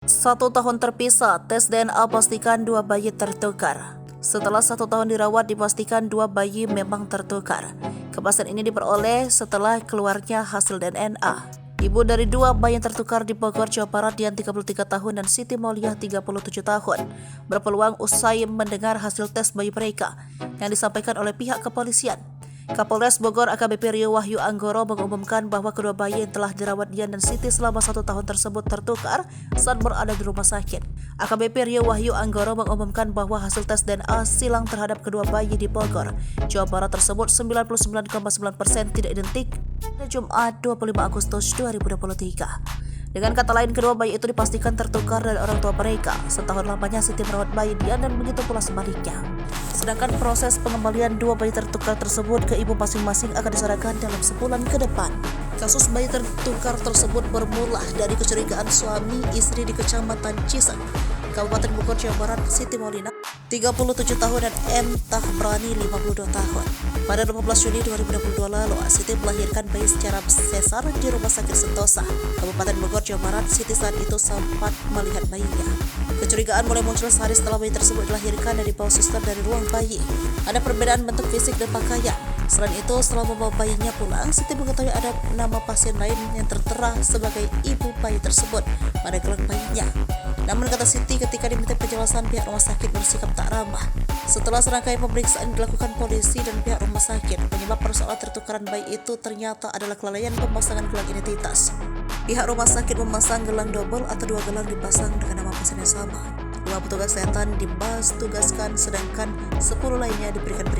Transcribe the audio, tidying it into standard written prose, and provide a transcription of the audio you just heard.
1 tahun terpisah, tes DNA pastikan 2 bayi tertukar. Setelah 1 tahun dirawat, dipastikan 2 bayi memang tertukar. Kepastian ini diperoleh setelah keluarnya hasil DNA. Ibu dari 2 bayi yang tertukar di Bogor, Jawa Barat, Dian 33 tahun dan Siti Mauliah 37 tahun, berpeluang usai mendengar hasil tes bayi mereka yang disampaikan oleh pihak kepolisian. Kapolres Bogor AKBP Rio Wahyu Anggoro mengumumkan bahwa kedua bayi yang telah dirawat Dian dan Siti selama 1 tahun tersebut tertukar saat berada di rumah sakit. AKBP Rio Wahyu Anggoro mengumumkan bahwa hasil tes DNA silang terhadap kedua bayi di Bogor, Jawa Barat tersebut 99,9% tidak identik pada Jumat 25 Agustus 2023. Dengan kata lain, kedua bayi itu dipastikan tertukar dari orang tua mereka. Setahun lamanya Siti merawat bayi Dian dan begitu pula sebaliknya. Sedangkan proses pengembalian 2 bayi tertukar tersebut ke ibu masing-masing akan diserahkan dalam sebulan ke depan. Kasus bayi tertukar tersebut bermula dari kecurigaan suami istri di Kecamatan Cisek, Kabupaten Bogor, Jawa Barat, Siti Mauliah 37 tahun dan M. Tahbrani 52 tahun. Pada 15 Juni 2022 lalu, Siti melahirkan bayi secara sesar di Rumah Sakit Sentosa, Kabupaten Bogor, Jawa Barat. Siti saat itu sempat melihat bayinya. Kecurigaan mulai muncul sehari setelah bayi tersebut dilahirkan dan dibawa suster dari ruang bayi. Ada perbedaan bentuk fisik dan pakaian. Selain itu, setelah membawa bayinya pulang, Siti mengetahui ada nama pasien lain yang tertera sebagai ibu bayi tersebut pada gelang bayinya. Namun kata Siti, ketika diminta penjelasan, pihak rumah sakit bersikap tak ramah. Setelah serangkaian pemeriksaan dilakukan polisi dan pihak rumah sakit, penyebab persoalan tertukaran bayi itu ternyata adalah kelalaian pemasangan gelang identitas. Pihak rumah sakit memasang gelang double atau 2 gelang dipasang dengan nama pasien yang sama. 2 petugas kesehatan tugaskan, sedangkan 10 lainnya diberikan peringatan.